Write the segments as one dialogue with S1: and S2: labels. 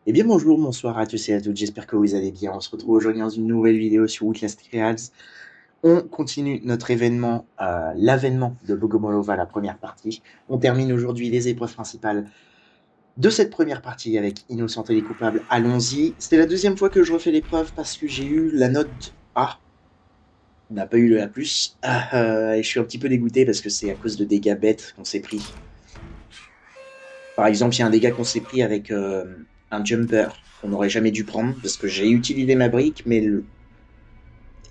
S1: Eh bien bonjour, bonsoir à tous et à toutes, j'espère que vous allez bien. On se retrouve aujourd'hui dans une nouvelle vidéo sur Outlast Trials. On continue notre événement, l'avènement de Bogomolova, la première partie. On termine aujourd'hui les épreuves principales de cette première partie avec Innocente et les coupables. Allons-y. C'était la deuxième fois que je refais l'épreuve parce que j'ai eu la note A. On n'a pas eu le A+. Et je suis un petit peu dégoûté parce que c'est à cause de dégâts bêtes qu'on s'est pris. Par exemple, il y a un dégât qu'on s'est pris avec un jumper qu'on n'aurait jamais dû prendre parce que j'ai utilisé ma brique, mais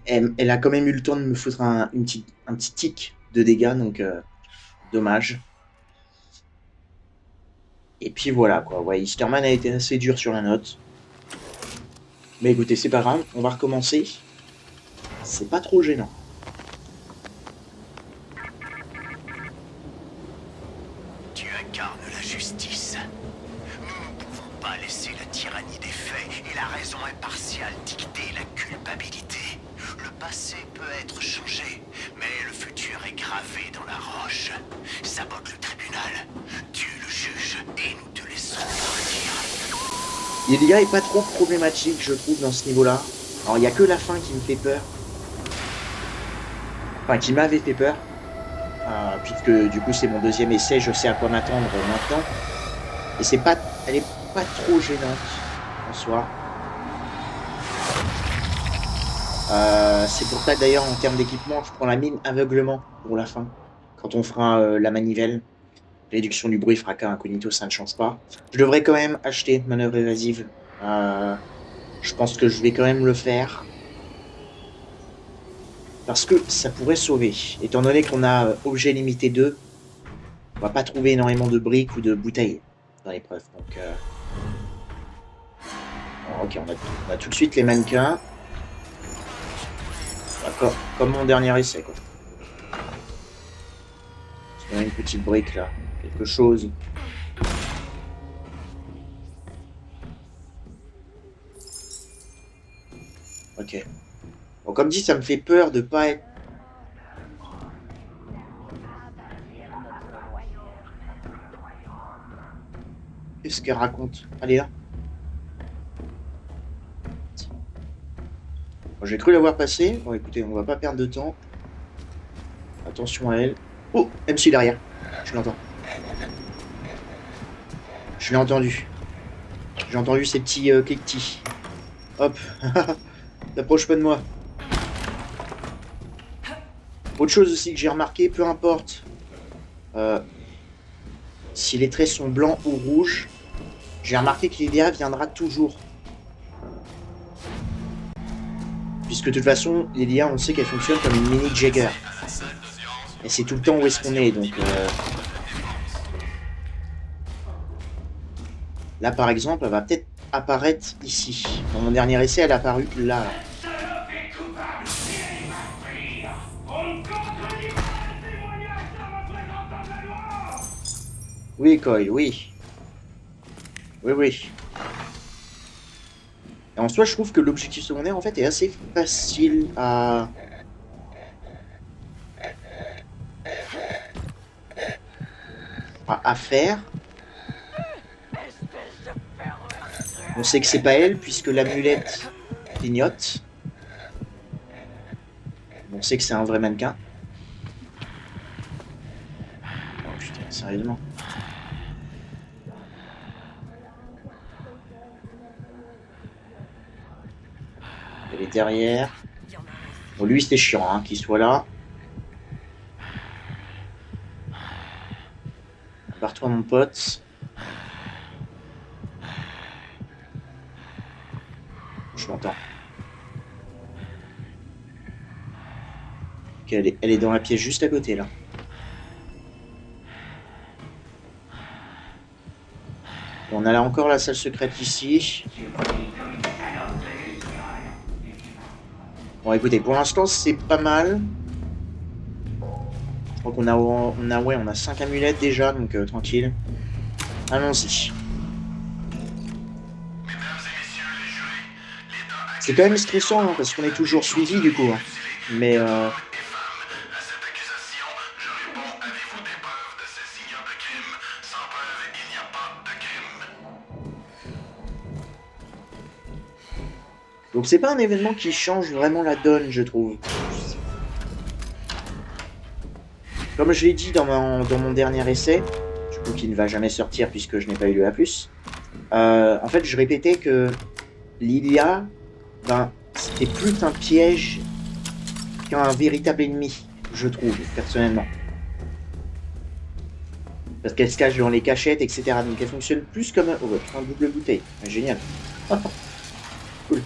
S1: elle a quand même eu le temps de me foutre un petit tic de dégâts, donc dommage. Et puis voilà, quoi. Ouais, Easterman a été assez dur sur la note. Mais écoutez, c'est pas grave, on va recommencer. C'est pas trop gênant.
S2: Tu incarnes la justice. Nous ne pouvons pas laisser la tyrannie des faits et la raison impartiale dicter la culpabilité. Le passé peut être changé, mais le futur est gravé dans la roche. Sabote le tribunal, tue le juge et nous te laissons partir.
S1: Ilia est pas trop problématique, je trouve, dans ce niveau-là. Alors, il n'y a que la fin qui me fait peur. Enfin, qui m'avait fait peur. Puisque du coup, c'est mon deuxième essai, je sais à quoi m'attendre maintenant. Et c'est pas, elle est pas trop gênante en soi. C'est pour ça que d'ailleurs en termes d'équipement, je prends la mine aveuglement pour la fin. Quand on fera la manivelle, réduction du bruit, fracas, incognito, ça ne change pas. Je devrais quand même acheter manœuvre évasive. Je pense que je vais quand même le faire. Parce que ça pourrait sauver. Étant donné qu'on a objet limité 2, on va pas trouver énormément de briques ou de bouteilles dans l'épreuve. Donc, ok, on a tout de suite les mannequins. D'accord, comme mon dernier essai, quoi. On a une petite brique là, quelque chose. Ok. Bon, comme dit, ça me fait peur de pas être. Qu'est-ce qu'elle raconte? Allez là. Bon, j'ai cru l'avoir passé. Bon, écoutez, on va pas perdre de temps. Attention à elle. Oh, elle me suit derrière. Je l'entends. Je l'ai entendu. J'ai entendu ces petits cliquetis. Hop. T'approches pas de moi. Autre chose aussi que j'ai remarqué, peu importe si les traits sont blancs ou rouges, j'ai remarqué que l'idée viendra toujours. Puisque de toute façon, l'IA, on sait qu'elle fonctionne comme une mini Jagger. Et c'est tout le temps où est-ce qu'on est, donc... Là, par exemple, elle va peut-être apparaître ici. Dans mon dernier essai, elle est apparue là. Oui, Coil, oui. Oui, oui. Et en soi, je trouve que l'objectif secondaire, en fait, est assez facile à faire. On sait que c'est pas elle, puisque l'amulette clignote. On sait que c'est un vrai mannequin. Oh putain, sérieusement. Elle est derrière. Bon, lui, c'était chiant hein, qu'il soit là. Barre-toi, mon pote. Je m'entends. Ok, elle est dans la pièce juste à côté, là. On a là encore la salle secrète ici. Bon, écoutez, pour l'instant, c'est pas mal. Je crois qu'on a, on a 5 amulettes déjà, donc tranquille. Allons-y. C'est quand même stressant, hein, parce qu'on est toujours suivi, du coup. Hein. Mais... Donc c'est pas un événement qui change vraiment la donne, je trouve. Comme je l'ai dit dans mon dernier essai, du coup qui ne va jamais sortir puisque je n'ai pas eu le A+, en fait je répétais que Lilia, ben, c'était plus un piège qu'un véritable ennemi, je trouve, personnellement. Parce qu'elle se cache dans les cachettes, etc. Donc elle fonctionne plus comme un... Oh, bah, putain, double bouteille. Génial. Cool.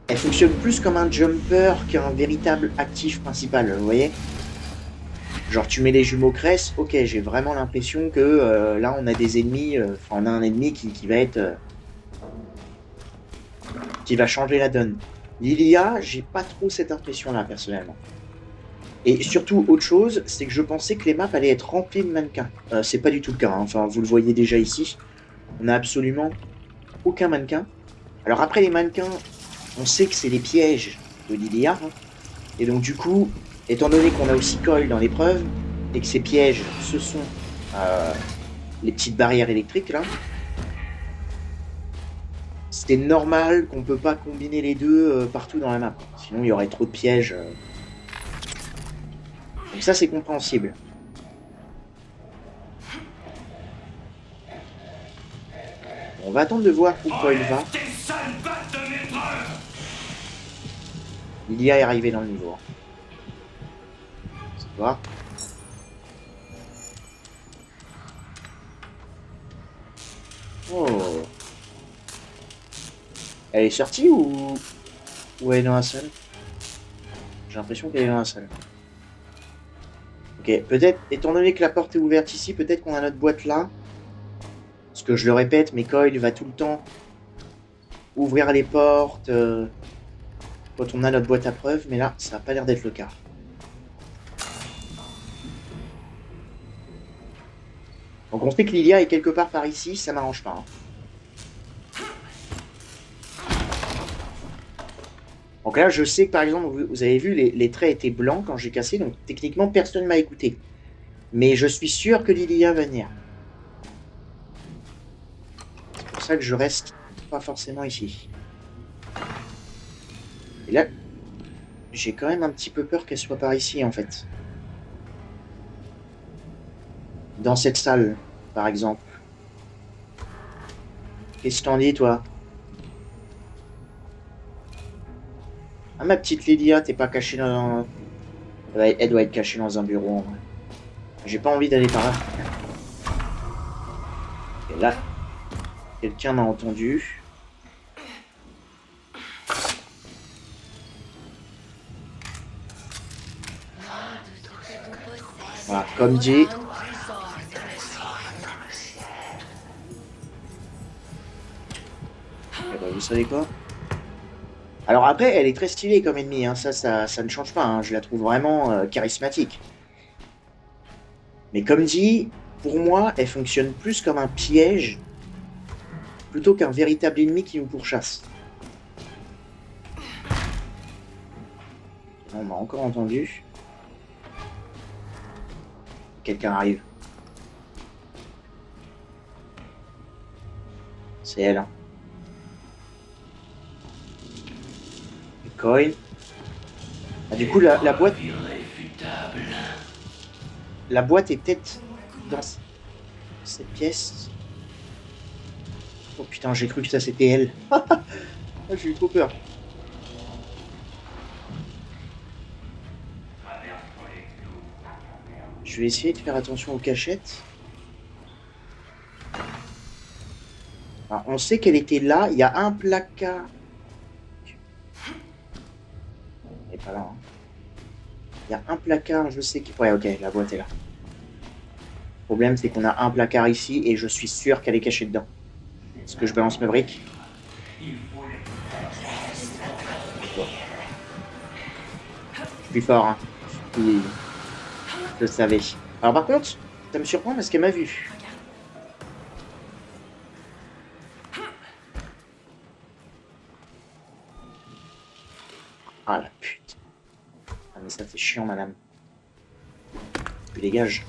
S1: Elle fonctionne plus comme un jumper qu'un véritable actif principal, vous voyez? Genre tu mets les jumeaux Cress, ok, j'ai vraiment l'impression que là on a des ennemis, enfin on a un ennemi qui va être... qui va changer la donne. Lilia, j'ai pas trop cette impression-là, personnellement. Et surtout, autre chose, c'est que je pensais que les maps allaient être remplies de mannequins. C'est pas du tout le cas, hein. Enfin, vous le voyez déjà ici. On n'a absolument aucun mannequin. Alors après, les mannequins, on sait que c'est les pièges de Lilia. Hein. Et donc du coup, étant donné qu'on a aussi Coil dans l'épreuve, et que ces pièges, ce sont les petites barrières électriques, là, c'est normal qu'on peut pas combiner les deux partout dans la map. Sinon, il y aurait trop de pièges. Donc ça, c'est compréhensible. On va attendre de voir où Coil va. Lilia est arrivé dans le niveau. C'est voir. Oh. Elle est sortie ou elle est dans la salle? J'ai l'impression qu'elle est dans la salle. Ok, peut-être, étant donné que la porte est ouverte ici, peut-être qu'on a notre boîte là. Parce que je le répète, mais Coil va tout le temps ouvrir les portes quand on a notre boîte à preuves, mais là, ça n'a pas l'air d'être le cas. Donc on sait que Lilia est quelque part par ici, ça m'arrange pas. Hein. Donc là, je sais que par exemple, vous avez vu, les traits étaient blancs quand j'ai cassé, donc techniquement, personne ne m'a écouté. Mais je suis sûr que Lilia va venir. C'est pour ça que je reste pas forcément ici. Et là, j'ai quand même un petit peu peur qu'elle soit par ici, en fait. Dans cette salle, par exemple. Qu'est-ce que t'en dis, toi? Ah, ma petite Lilia, t'es pas cachée dans... Elle doit être cachée dans un bureau, en vrai. J'ai pas envie d'aller par là. Et là, quelqu'un m'a entendu. Voilà, comme dit. Eh ben, vous savez quoi? Alors après, elle est très stylée comme ennemie, hein. Ça ne change pas, hein. Je la trouve vraiment charismatique. Mais comme dit, pour moi, elle fonctionne plus comme un piège plutôt qu'un véritable ennemi qui nous pourchasse. On m'a encore entendu. Quelqu'un arrive. C'est elle. Hein. Coil. Ah, du coup, la boîte... La boîte est peut-être dans cette pièce. Oh putain, j'ai cru que ça c'était elle. J'ai eu trop peur. Je vais essayer de faire attention aux cachettes. Alors, on sait qu'elle était là. Il y a un placard. Elle n'est pas là. Hein. Il y a un placard, je sais que... Ouais, ok, la boîte est là. Le problème, c'est qu'on a un placard ici et je suis sûr qu'elle est cachée dedans. Est-ce que je balance mes briques? Je suis fort, hein. Je le savais. Alors par contre, ça me surprend parce qu'elle m'a vu. Ah la putain. Ah mais ça c'est chiant madame. Tu dégages.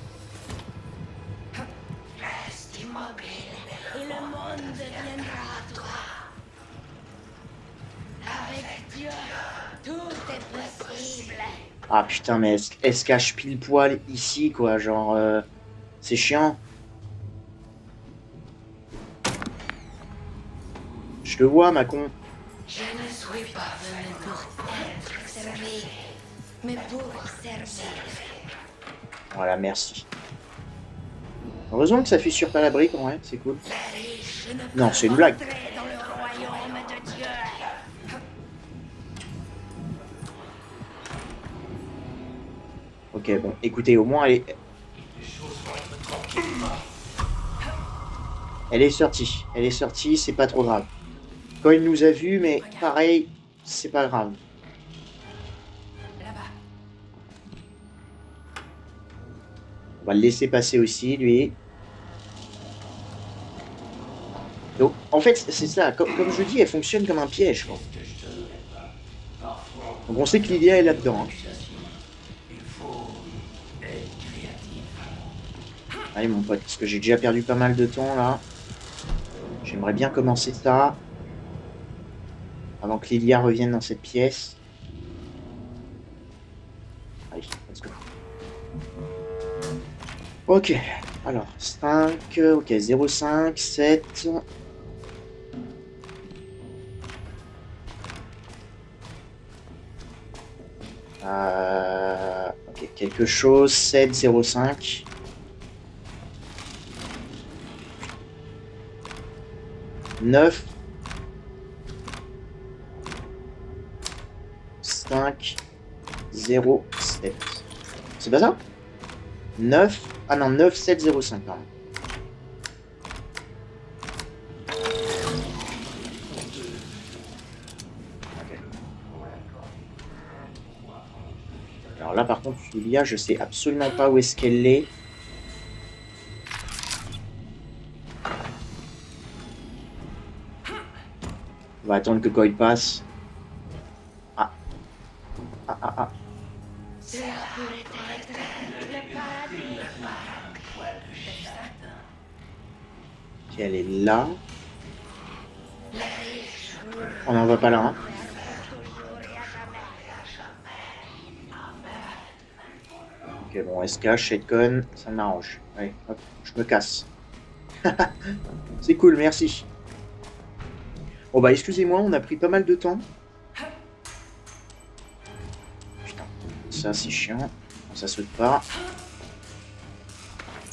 S3: Reste immobile et le monde deviendra à toi. Dieu, tout est possible.
S1: Ah putain, mais elle se cache pile poil ici, quoi. Genre, c'est chiant. Je le vois, ma con.
S3: Je ne suis pas venu pour être servi, mais pour servir.
S1: Voilà, merci. Heureusement que ça fissure pas la brique, en vrai, c'est cool.
S3: Les riches ne
S1: Non,
S3: peuvent
S1: c'est une blague.
S3: entrer dans le royaume de Dieu.
S1: Ok, bon, écoutez, au moins, elle est sortie. Elle est sortie, c'est pas trop grave. Quand il nous a vus, mais pareil, c'est pas grave.
S3: Là-bas.
S1: On va le laisser passer aussi, lui. Donc, en fait, c'est ça. Comme je dis, elle fonctionne comme un piège, quoi. Donc on sait que Lydia est là-dedans. Hein. Allez, mon pote, parce que j'ai déjà perdu pas mal de temps, là. J'aimerais bien commencer ça. Avant que Lydia revienne dans cette pièce. Allez, let's go. Ok, alors, 5, ok, 0, 5, 7... ok, quelque chose, 7, 0, 5. Neuf, 5, 0, 7. C'est pas ça? 9, ah non, 9, 7, 0, 5, pardon. Alors là, par contre, Julia, je sais absolument pas où est-ce qu'elle est. On va attendre que Coy passe. Ah. Ah, ah, ah.
S3: Cela pourrait être le paradis.
S1: Ok, elle est là.
S3: Les riches
S1: On n'en va pas là, hein. Ok, bon, SK, Shadecon, ça m'arrange. Allez, hop, je me casse. C'est cool, merci. Bon bah, excusez-moi, on a pris pas mal de temps. Putain, ça c'est chiant. Ça saute pas.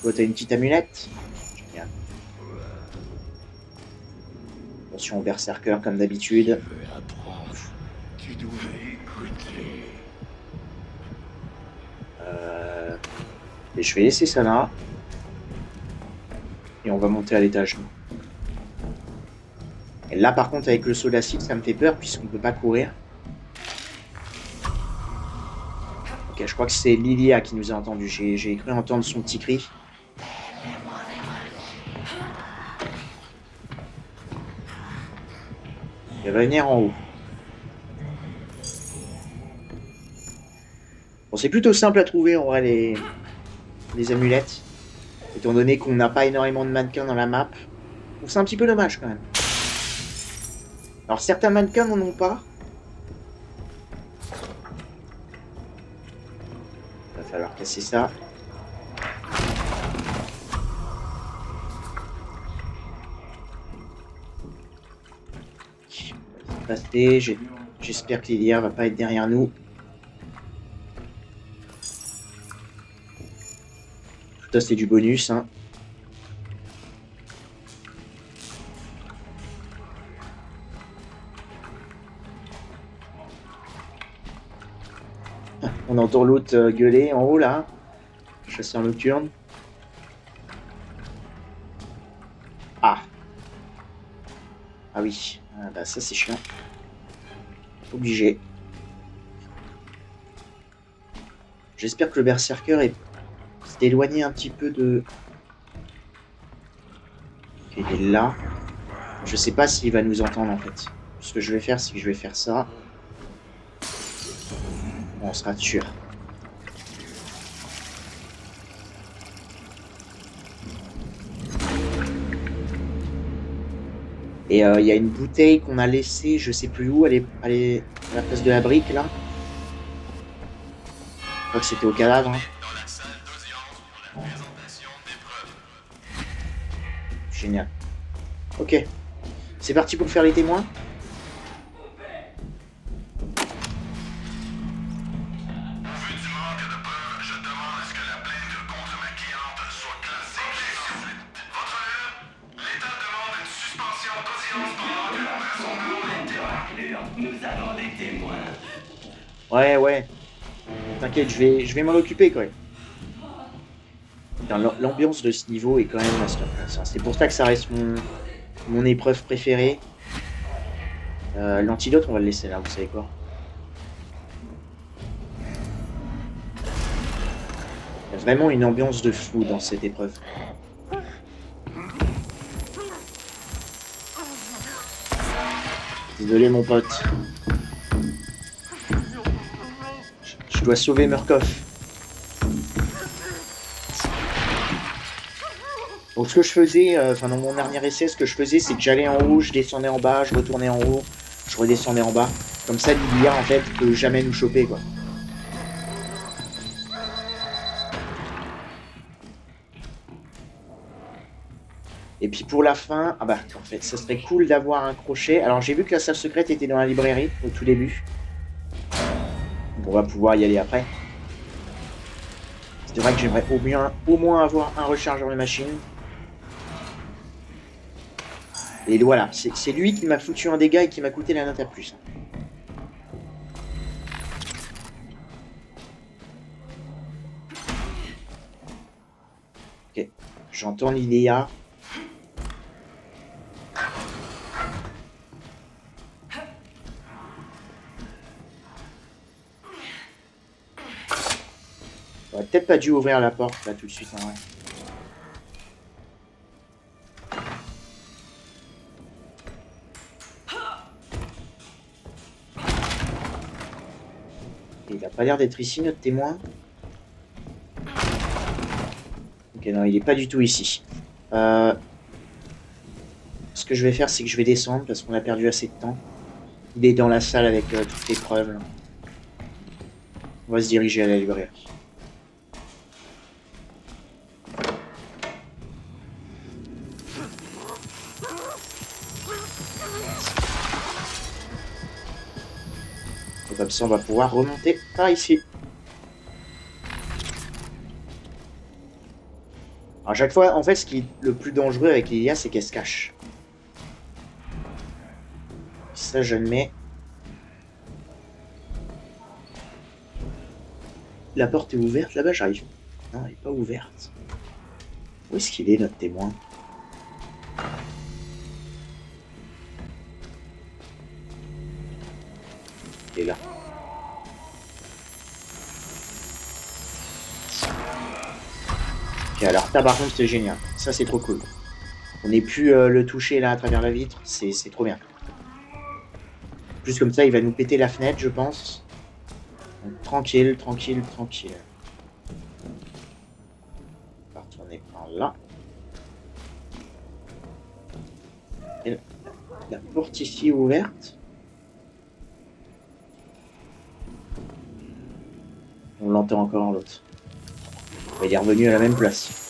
S1: Toi, t'as une petite amulette. Génial. Attention au berserker comme d'habitude.
S2: Tu dois écouter.
S1: Et je vais laisser ça là. Et on va monter à l'étage. Et là par contre avec le saut d'acide ça me fait peur puisqu'on peut pas courir. Ok, je crois que c'est Lydia qui nous a entendus. J'ai cru entendre son petit cri. Elle va venir en haut. Bon, c'est plutôt simple à trouver en vrai les amulettes. Étant donné qu'on n'a pas énormément de mannequins dans la map. Donc c'est un petit peu dommage quand même. Alors certains mannequins n'en ont pas. Il va falloir casser ça. Passer. J'espère que Lydia va pas être derrière nous. Ça c'est du bonus, hein. On entend l'autre gueuler en haut là. Chasseur nocturne. Ah. Ah oui. Ah, bah ça c'est chiant. Obligé. J'espère que le berserker s'est éloigné un petit peu de... Ok, il est là. Je sais pas s'il va nous entendre en fait. Ce que je vais faire, c'est que je vais faire ça. Bon, on sera sûr. Et il y a une bouteille qu'on a laissée, je sais plus où, elle est à la place de la brique là. Je crois que c'était au cadavre. Hein. Génial. Ok. C'est parti pour faire les témoins. Ouais, ouais. T'inquiète, je vais m'en occuper quand même. L'ambiance de ce niveau est quand même masterclass. C'est pour ça que ça reste mon épreuve préférée. L'antidote, on va le laisser là, vous savez quoi. Il y a vraiment une ambiance de fou dans cette épreuve. Désolé mon pote. Je dois sauver Murkoff. Donc ce que je faisais, enfin dans mon dernier essai, ce que je faisais, c'est que j'allais en haut, je descendais en bas, je retournais en haut, je redescendais en bas. Comme ça, Lilia, en fait, peut jamais nous choper, quoi. Et puis pour la fin, ah bah en fait, ça serait cool d'avoir un crochet. Alors j'ai vu que la salle secrète était dans la librairie au tout début. Donc, on va pouvoir y aller après. C'est vrai que j'aimerais au moins avoir un rechargeur de machine. Et voilà, c'est lui qui m'a foutu un dégât et qui m'a coûté la note à plus. Ok, j'entends l'idéa. J'aurais peut-être pas dû ouvrir la porte là tout de suite en vrai. Il a pas l'air d'être ici, notre témoin. Ok, non, il est pas du tout ici. Ce que je vais faire, c'est que je vais descendre parce qu'on a perdu assez de temps. Il est dans la salle avec toutes les preuves. Là. On va se diriger à la librairie. Et comme ça, on va pouvoir remonter par ici. Alors, à chaque fois, en fait, ce qui est le plus dangereux avec Lilia, c'est qu'elle se cache. Ça, je le mets. La porte est ouverte là-bas, j'arrive. Non, elle n'est pas ouverte. Où est-ce qu'il est, notre témoin? Il est là. Ok, alors ça par contre c'est génial. Ça c'est trop cool. On n'est plus le toucher là à travers la vitre. C'est trop bien. Plus comme ça, il va nous péter la fenêtre, je pense. Donc, tranquille, tranquille, tranquille. On va retourner par là. Et la porte ici est ouverte. On l'entend encore en l'autre. Il est revenu à la même place.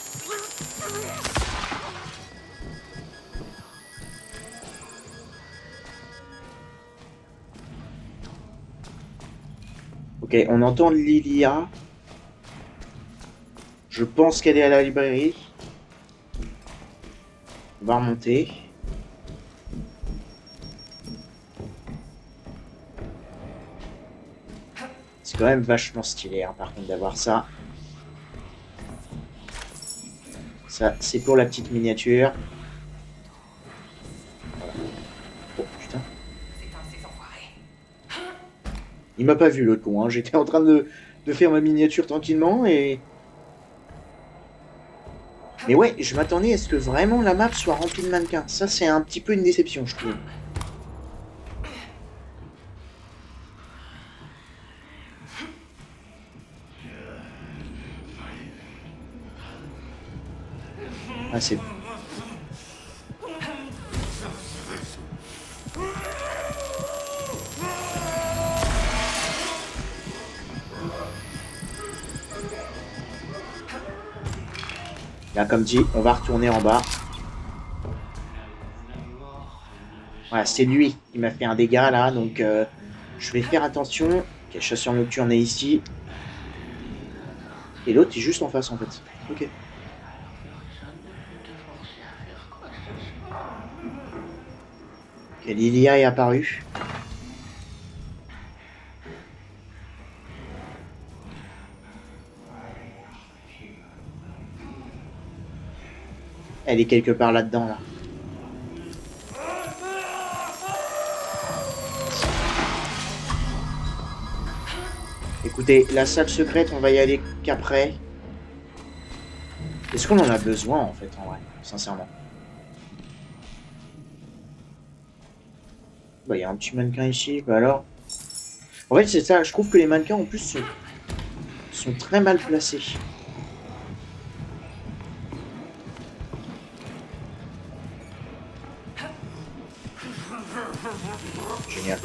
S1: Ok, on entend Lilia. Je pense qu'elle est à la librairie. On va remonter. C'est quand même vachement stylé, hein, par contre, d'avoir ça. Ça, c'est pour la petite miniature. Voilà. Oh, putain. Il m'a pas vu, l'autre con. Hein. J'étais en train de faire ma miniature tranquillement et... Mais ouais, je m'attendais à ce que vraiment la map soit remplie de mannequins. Ça, c'est un petit peu une déception, je trouve. Ah, c'est... Là, comme dit, on va retourner en bas. Voilà, c'est lui qui m'a fait un dégât là, donc je vais faire attention. Ok, chasseur nocturne est ici. Et l'autre est juste en face en fait. Ok. Ok, Lilia est apparue. Elle est quelque part là-dedans là. Écoutez, la salle secrète, on va y aller qu'après. Est-ce qu'on en a besoin, en fait, en vrai, sincèrement? Bah, il y a un petit mannequin ici, bah alors... En fait, c'est ça, je trouve que les mannequins, en plus, sont très mal placés. Génial.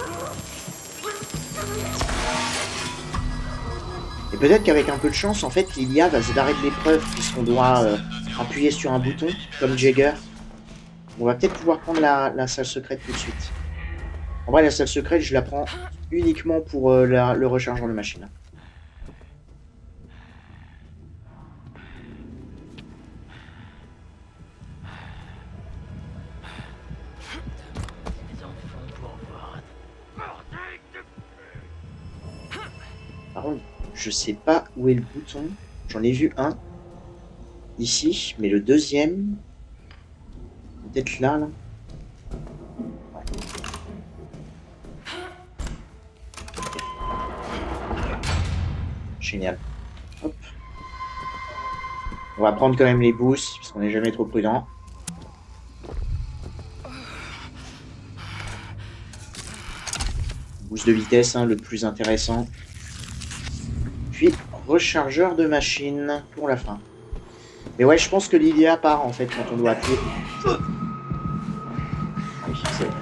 S1: Et peut-être qu'avec un peu de chance, en fait, Lilia va se barrer de l'épreuve, puisqu'on doit appuyer sur un bouton, comme Jagger. On va peut-être pouvoir prendre la salle secrète tout de suite. En vrai, la salle secrète, je la prends uniquement pour le rechargement de machine. Par contre, je sais pas où est le bouton. J'en ai vu un ici, mais le deuxième, peut-être là, là. Ouais. Génial. Hop. On va prendre quand même les boosts, parce qu'on n'est jamais trop prudent. Boost de vitesse, hein, le plus intéressant. Puis, rechargeur de machine pour la fin. Mais ouais, je pense que Lilia part, en fait, quand on doit appuyer. Oui, c'est bon.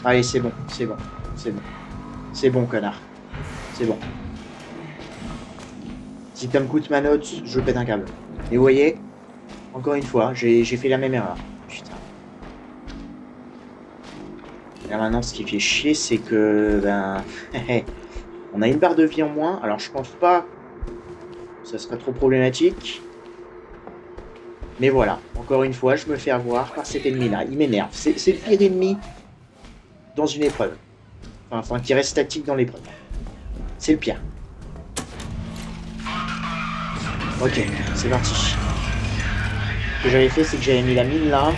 S1: Allez, c'est bon, c'est bon, c'est bon. C'est bon, connard. C'est bon. Si ça me coûte ma note, je pète un câble. Et vous voyez, encore une fois, j'ai fait la même erreur. Putain. Et là maintenant, ce qui fait chier, c'est que... Ben... on a une barre de vie en moins. Alors, je pense pas que ça serait trop problématique. Mais voilà, encore une fois, je me fais avoir par cet ennemi-là. Il m'énerve. C'est le pire ennemi dans une épreuve. Enfin, qui reste statique dans l'épreuve. C'est le pire. Ok, c'est parti. Ce que j'avais fait, c'est que j'avais mis la mine là.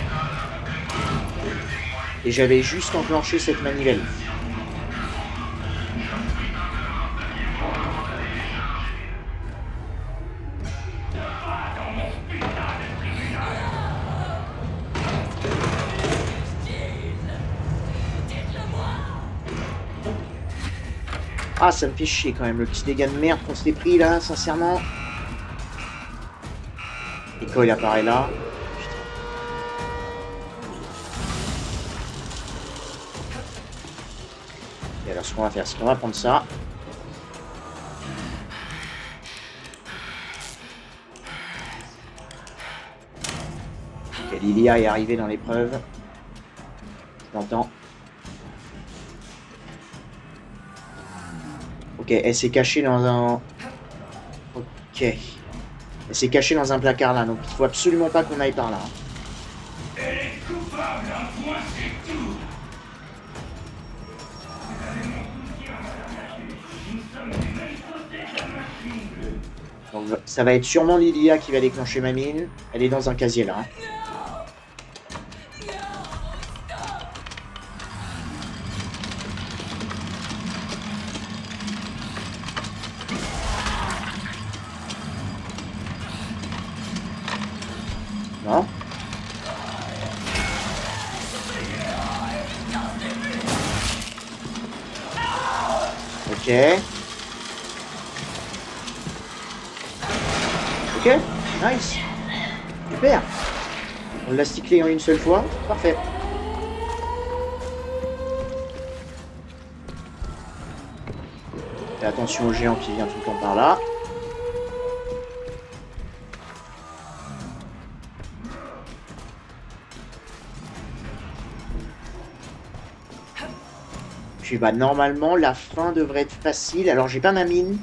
S1: Et j'avais juste enclenché cette manivelle. Ah, ça me fait chier quand même, le petit dégât de merde qu'on s'est pris là, sincèrement. Et quand il apparaît là... Et alors, ce qu'on va faire, c'est qu'on va prendre ça. Ok, Lilia est arrivée dans l'épreuve. Je l'entends. Ok, elle s'est cachée dans un... Ok. Elle s'est cachée dans un placard là, donc il faut absolument pas qu'on aille par là.
S4: Elle est coupable, un point c'est tout.
S1: Donc ça va être sûrement Lilia qui va déclencher ma mine. Elle est dans un casier là. Non. Ok. Ok, nice. Super. On l'a sticlé en une seule fois. Parfait. Fais attention au géant qui vient tout le temps par là. puis bah normalement la fin devrait être facile. Alors j'ai pas ma mine.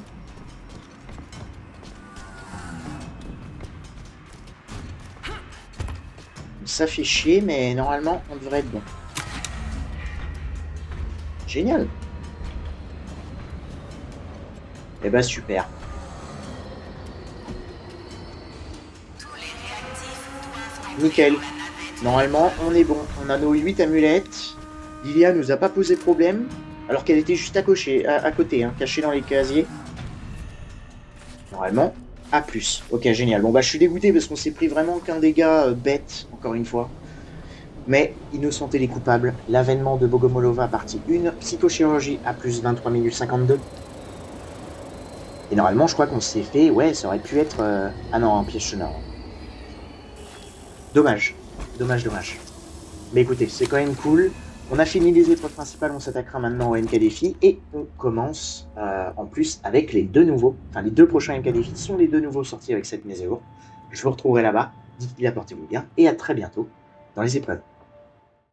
S1: Ça fait chier, mais normalement on devrait être bon. Génial. Eh bah super. Nickel. Normalement, on est bon. On a nos 8 amulettes. Lilia nous a pas posé problème, alors qu'elle était juste à côté, hein, cachée dans les casiers. Normalement, A+. Ok, génial. Bon bah je suis dégoûté parce qu'on s'est pris vraiment qu'un dégât bête, encore une fois. Mais innocenté les coupables. L'avènement de Bogomolova, partie 1. Psychochirurgie A+, 23 minutes 52. Et normalement, je crois qu'on s'est fait... Ouais, ça aurait pu être... Ah non, un piège sonore. Dommage. Dommage. Mais écoutez, c'est quand même cool. On a fini les épreuves principales, on s'attaquera maintenant au MK défi. Et on commence en plus avec les deux nouveaux. Enfin, les deux prochains MK défis sont les deux nouveaux sortis avec cette mise à jour. Je vous retrouverai là-bas. D'ici là, portez-vous bien. Et à très bientôt dans les épreuves.